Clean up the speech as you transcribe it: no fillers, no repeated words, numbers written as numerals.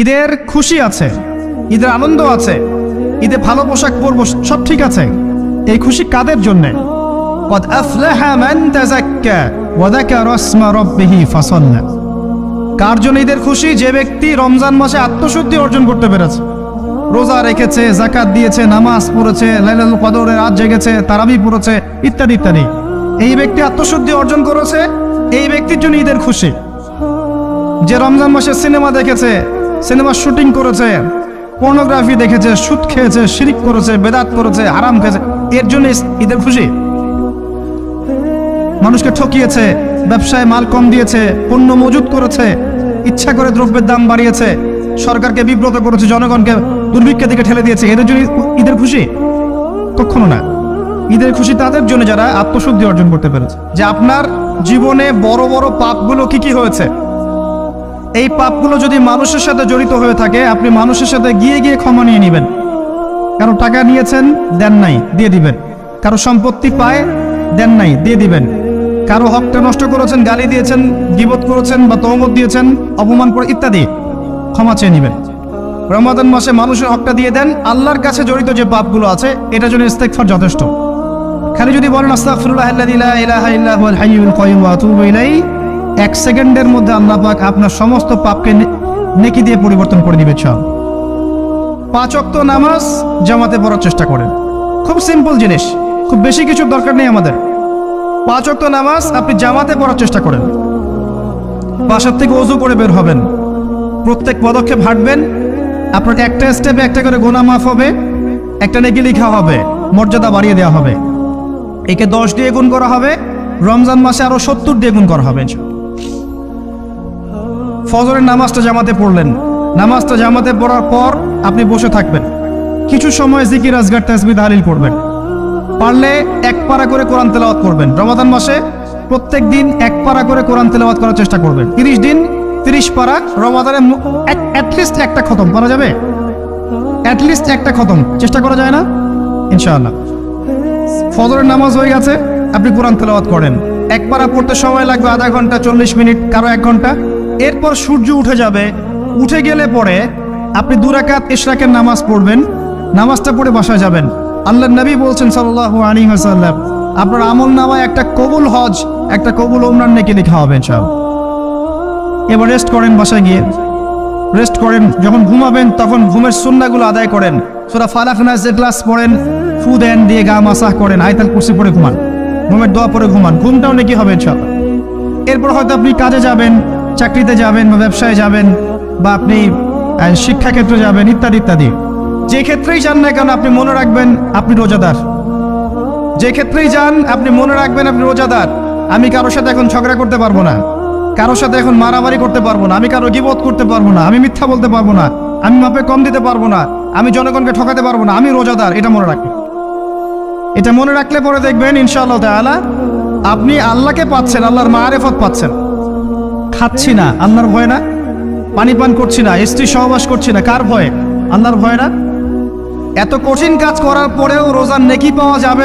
ঈদের খুশি আছে, ঈদের আনন্দ আছে, ঈদে ভালো পোশাক পরবো, সব ঠিক আছে। এই খুশি কাদের জন্যে? قد أفلح من تزكى وذكر اسم ربه فصلى। কার জন্য ঈদের খুশি? যে ব্যক্তি রমজান মাসে আত্মশুদ্ধি অর্জন করতে পেরেছে, রোজা রেখেছে, যাকাত দিয়েছে, নামাজ পড়েছে, লাইলাতুল কদরের রাত জেগেছে, তারাবি পড়েছে, ইত্যাদি ইত্যাদি। এই ব্যক্তি আত্মশুদ্ধি অর্জন করেছে, এই ব্যক্তির জন্য ঈদের খুশি। যে রমজান মাসে সিনেমা দেখেছে, সিনেমা শুটিং করেছে, পর্নোগ্রাফি দেখেছে, সুদ খেয়েছে, শিরিক করেছে, বেদাত করেছে, হারাম খেয়েছে, এর জন্য ঈদের খুশি। মানুষকে ঠকিয়েছে, ব্যবসায় মাল কম দিয়েছে, পণ্য মজুত করেছে, ইচ্ছা করে দ্রব্যের দাম বাড়িয়েছে, সরকারকে বিব্রত করেছে, জনগণকে দুর্ভিক্ষের দিকে ঠেলে দিয়েছে, এদের জন্য ঈদের খুশি? কখনো না। ঈদের খুশি তাদের জন্য যারা আত্মশুদ্ধি অর্জন করতে পেরেছে। যে আপনার জীবনে বড় বড় পাপগুলো কি কি হয়েছে, এই পাপগুলো যদি মানুষের সাথে জড়িত হয়ে থাকে, আপনি মানুষের সাথে গিয়ে গিয়ে ক্ষমা নিয়ে নেবেন। কারো টাকা নিয়েছেন, দেন নাই, দিয়ে দিবেন। কারো সম্পত্তি পায়, দেন নাই, দিয়ে দিবেন। কারো হকটা নষ্ট করেছেন, গালি দিয়েছেন, গীবত করেছেন বা তহমত দিয়েছেন, অপমান করে ইত্যাদি, ক্ষমা চেয়ে নেবেন। রমাদান মাসে মানুষের হকটা দিয়ে দেন। আল্লাহর কাছে জড়িত যে পাপগুলো আছে, এটার জন্য ইস্তেগফার যথেষ্ট। খালি যদি বলেন আস্তাগফিরুল্লাহাল্লাযী লা ইলাহা ইল্লা হুয়াল হাইয়ুল কাইয়্যুম ওয়া আতুবু ইলাইহি, 1 সেকেন্ডের মধ্যে আল্লাহ পাক আপনার সমস্ত পাপকে নেকি দিয়ে পরিবর্তন করে দিবে। 5 ওয়াক্ত নামাজ জামাতে পড়ার চেষ্টা করেন। খুব সিম্পল জিনিস, খুব বেশি কিছু দরকার নেই আমাদের। 5 ওয়াক্ত নামাজ আপনি জামাতে পড়ার চেষ্টা করেন। বাসার থেকে ওযু করে বের হবেন, প্রত্যেক পদক্ষেপ হাঁটবেন, আপনার একটা স্টেপে একটা করে গুনাহ মাফ হবে, একটা নেকি লেখা হবে, মর্যাদা বাড়িয়ে দেওয়া হবে। একে 10 দিয়ে গুণ করা হবে, রমজান মাসে আরো 70 দিয়ে গুণ করা হবে। ফজরের নামাজটা জামাতে পড়লেন, নামাজটা জামাতে পড়ার পর আপনি বসে থাকবেন, কিছু সময় জিকির আজগার তাসবিহ তাহলিল করবেন। পারলে 1 পারা করে কোরআন তেলাওয়াত করবেন। রমাদান মাসে প্রত্যেক দিন 1 পারা করে কোরআন তেলাওয়াত করার চেষ্টা করবেন। 30 দিন 30 পারা, রমাদানে অ্যাটলিস্ট একটা খতম করা যাবে, অ্যাটলিস্ট একটা খতম চেষ্টা করা যায় না? ইনশাআল্লাহ। ফজরের নামাজ হয়ে গেছে, আপনি কোরআন তেলাওয়াত করেন। 1 পারা পড়তে সময় লাগবে আধা ঘন্টা, 40 মিনিট, কারো 1 ঘন্টা। এরপর সূর্য উঠে যাবে, উঠে গেলে পরে আপনি 2 রাকাত ইশরাকের নামাজ পড়বেন। নামাজটা পড়ে বাসায় যাবেন। আল্লাহর নবী বলছেন সাল্লাল্লাহু আলাইহি ওয়াসাল্লাম, আপনার আমল নামায় একটা কবুল হজ, একটা কবুল উমরার নেকি লেখা হবে ইনশাআল্লাহ। এবার রেস্ট করেন, বাসায় গিয়ে রেস্ট করেন। যখন ঘুমাবেন তখন ঘুমের সুন্নাহগুলো আদায় করেন। সূরা ফালাক নাস ইখলাস পড়েন, ফু দেন, দিয়ে গা মাসাহ করেন, আয়াতুল কুরসি পড়ে ঘুমান, ঘুমের দোয়া পড়ে ঘুমান। ঘুমটাও নেকি হবে ইনশাআল্লাহ। এরপর হয়তো আপনি কাজে যাবেন, চাকরিতে যাবেন বা ব্যবসায় যাবেন, বা আপনি শিক্ষাক্ষেত্রে যাবেন, ইত্যাদি ইত্যাদি। যে ক্ষেত্রেই যান না কেন আপনি মনে রাখবেন আপনি রোজাদার। যে ক্ষেত্রেই যান আপনি মনে রাখবেন আপনি রোজাদার। আমি কারোর সাথে এখন ঝগড়া করতে পারবো না, কারোর সাথে এখন মারামারি করতে পারবো না, আমি কারো গীবত করতে পারবো না, আমি মিথ্যা বলতে পারবো না, আমি মাপে কম দিতে পারবো না, আমি জনগণকে ঠকাতে পারবো না, আমি রোজাদার। এটা মনে রাখবেন। এটা মনে রাখলে পরে দেখবেন ইনশাআল্লাহ তাআলা আপনি আল্লাহকে পাচ্ছেন, আল্লাহর মারিফত পাচ্ছেন। খাচ্ছি না, আল্লাহর ভয় না? পানি পান করছি না, স্ত্রী সহবাস করছি না, কার ভয়ে? আল্লাহর ভয় না? এত কঠিন কাজ করার পরেও রোজার নেকি পাওয়া যাবে না।